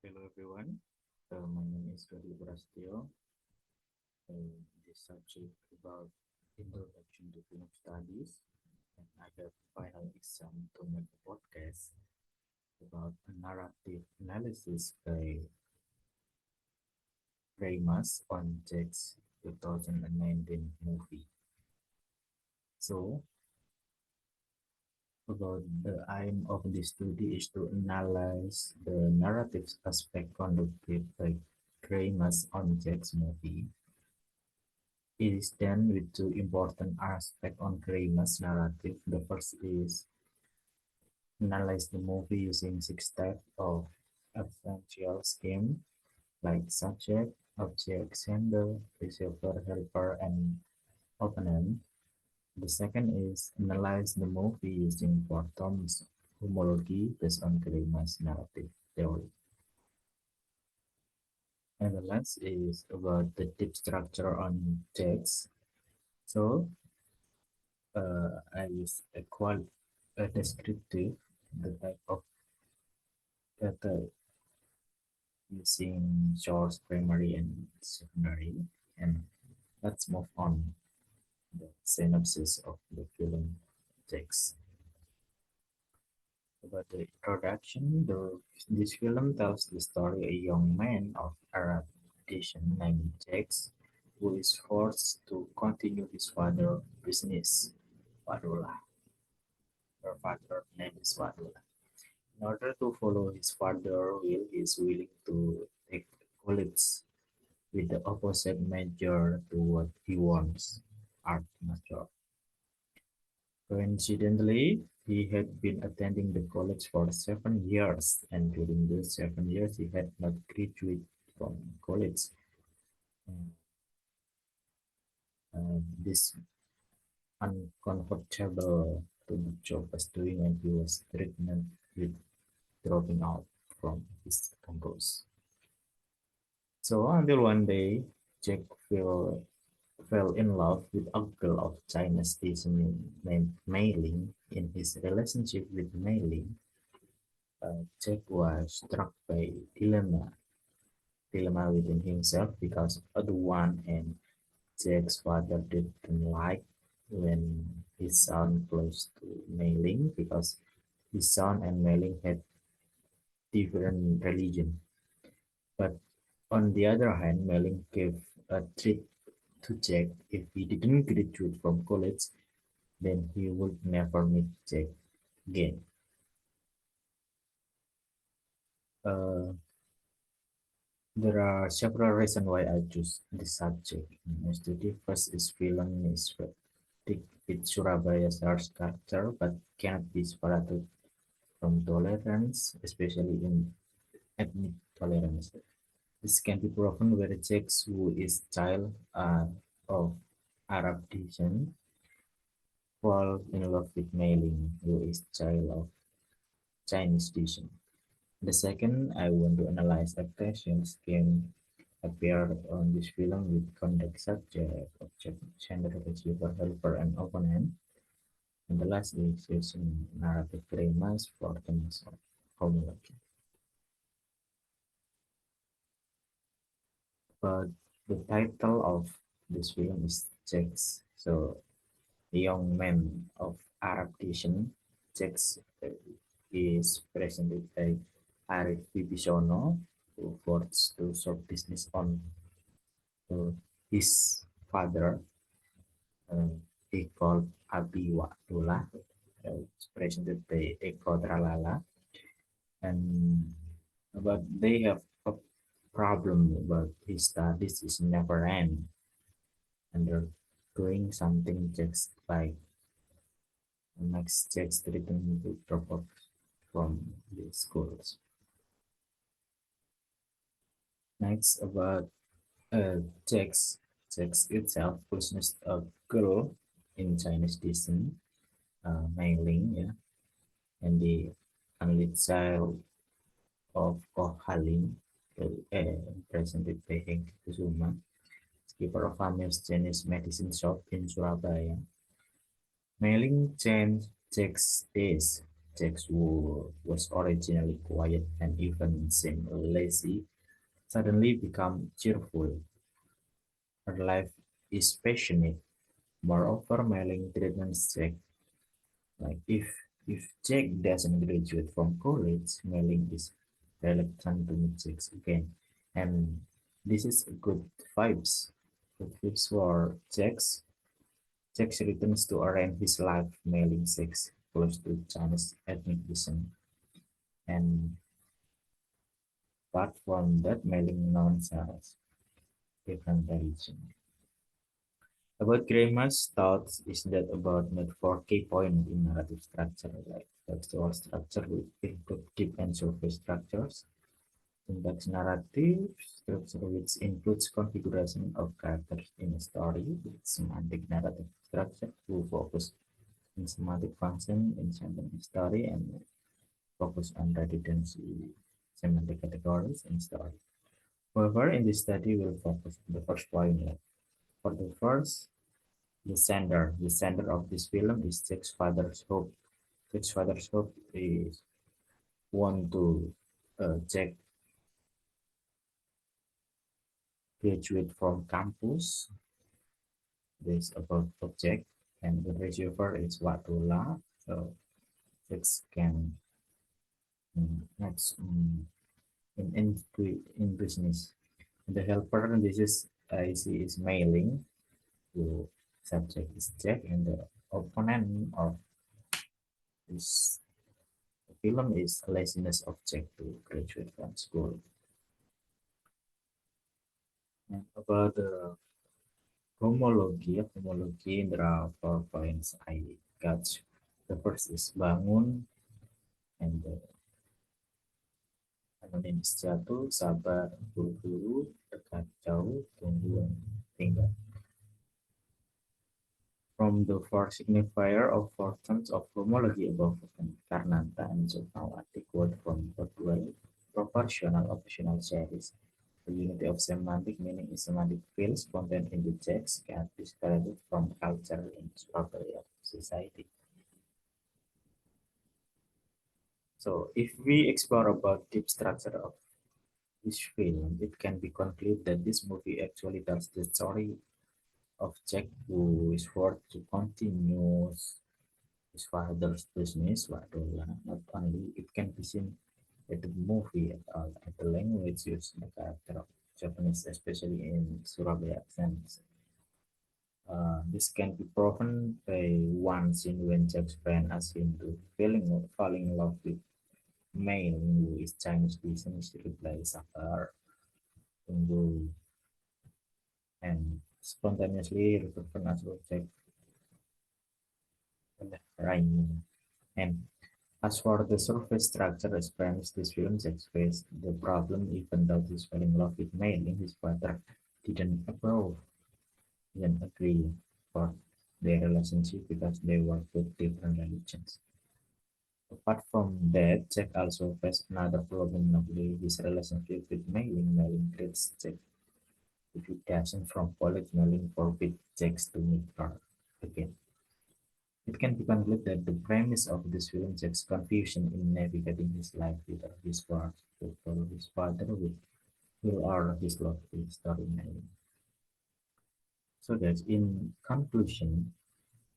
Hello everyone, my name is Prasetyo. This subject about introduction to film studies, and I have final exam to make a podcast about a narrative analysis by Greimas on Jack's 2019 movie. So, about the aim of this study is to analyze the narrative aspect conducted by Greimas on Jack's movie. It is done with two important aspects on Greimas' narrative. The first is analyze the movie using six types of essential scheme like subject, object, sender, receiver, helper, and opponent. The second is analyze the movie using four terms homology based on Greimas' narrative theory. And the last is about the deep structure on text. So I use a descriptive, the type of data using source, primary, and secondary. And let's move on the synopsis of the film text. About the introduction, this film tells the story of a young man of Arab tradition named Jax, who is forced to continue his father's business, Wadullah. Her father name is Wadullah. In order to follow his father's will, he is willing to take college with the opposite major to what he wants, art major. Coincidentally, he had been attending the college for 7 years, and during those 7 years, he had not graduated from college. This uncomfortable to the job was doing, and he was threatened with dropping out from his campus. So until one day, Jack fell in love with a girl of Chinese descent named Mei Ling. In his relationship with Mei Ling, Jack was struck by dilemma within himself because on the one hand, Jack's father didn't like when his son close to Mei Ling because his son and Mei Ling had different religion. But on the other hand, Mei Ling gave a treat to Jack. If he didn't graduate from college, then he would never meet Jack again. Uh, there are several reasons why I choose this subject in my study. First is film is thick with Surabaya's arts culture, but cannot be separated from tolerance, especially in ethnic tolerance. This can be proven where Jack, who is child of Arab descent, fall in love with Mei Ling, who is child of Chinese descent. The second, I want to analyze adaptations can appear on this film with context subject, object, gender, receiver, helper, and opponent. And the last is using narrative Greimas for terms of homology. But the title of this film is Jax. So the young man of Arab descent, Jax is presented by Arif Wibisono, who forced to shop business on his father. uh, he called Abi Wakdullah, presented by Eko Tralala, and but they have a problem about his studies is never end, and they're doing something just like next just written to drop off from the schools. Next about uh, Jax. Jax itself was a girl in Chinese descent, Mei Ling, yeah, and the only child of Koh Halim, presented by Heng Kusuma, keeper of famous Chinese medicine shop in Surabaya. Mei Ling changed Jack's days. Jack, who was originally quiet and even seemed lazy, suddenly become cheerful. Her life is passionate. Moreover, Mailing threatens Jack. Like if Jack doesn't graduate from college, Mailing is reluctant to meet Jack again. And this is good vibes. Good vibes for Jack returns to arrange his life, mailing Jack close to Chinese ethnic descent. And apart from that, mailing nouns as different religion. About Greimas' thoughts is that about not four key points in narrative structure, like textual structure will include deep and surface structures, syntax narrative structure which includes configuration of characters in a story, with semantic narrative structure to focus on semantic function in sentence story and focus on redundancy semantic categories in story. However, in this study, we'll focus on the first point. Like, for the first, the sender of this film is Jack's father's hope. Jack's father's hope is want to Jack graduate from campus. This about object, and the receiver is Watula. So Jack can next in business. The helper, this is I see is mailing to subject is Jack, and the opponent of this film is laziness of Jack to graduate from school. And about the homology, there are 4 points I got. The first is bangun, and the anonim is jatuh, sabar, buru-buru, dekat, jauh, tunggu, and tinggal. From the four signifier of four terms of homology above, Karnata and Jogawati quote from Broadway, proportional optional series. The unity of semantic meaning is semantic fields contained in the text can be separated from culture in property of society. So if we explore about deep structure of this film, it can be concluded that this movie actually tells the story of Jack who is forced to continue his father's business, Wadola. Not only it can be seen at the movie at the language used in the character of Japanese, especially in Surabaya accents. This can be proven by one scene when Jack's friend asks him to falling in love with May, who is Chinese descent. She replies after Tunggu and spontaneously referred as Jack Raimi. And as for the surface structure explains this film expressed the problem even though he's falling in love with May, his father didn't approve, didn't agree for their relationship because they were with different religions. Apart from that, Jack also faced another problem, namely his relationship with Mailing. Mailing treats Jack if he doesn't from college, Mailing forbid Jack to meet her again. It can be concluded that the premise of this film Jack's confusion in navigating his life whether his part to follow his father will or his love with story Mailing. So that in conclusion,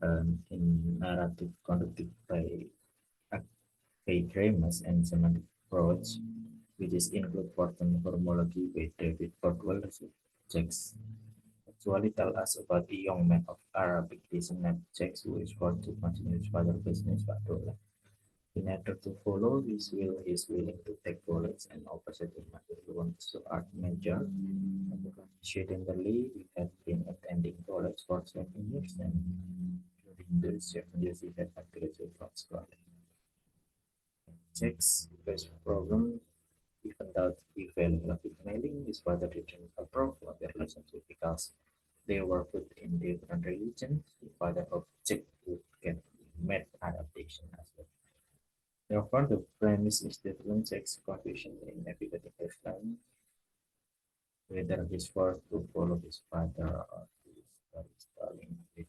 in narrative conducted by Greimas and semantic approach, which is include Wharton homology by David Caldwell Jacks actually tell us about the young man of Arabic descent named Jacks who is forced to continue his father's business Badola. In order to follow his will, he is willing to take college and opposite him he wants to art major. And coincidentally, he had been attending college for 7 years and during those 7 years he had not graduated from school. Jack's best problem, even though he fell in love with Mailing, his father didn't approve of their relationship because they were put in different religions. The father of Jack would get mad adaptation as well. Therefore, the premise is that when Jack's confusion in navigating his life, whether he's forced to follow his father or his darling with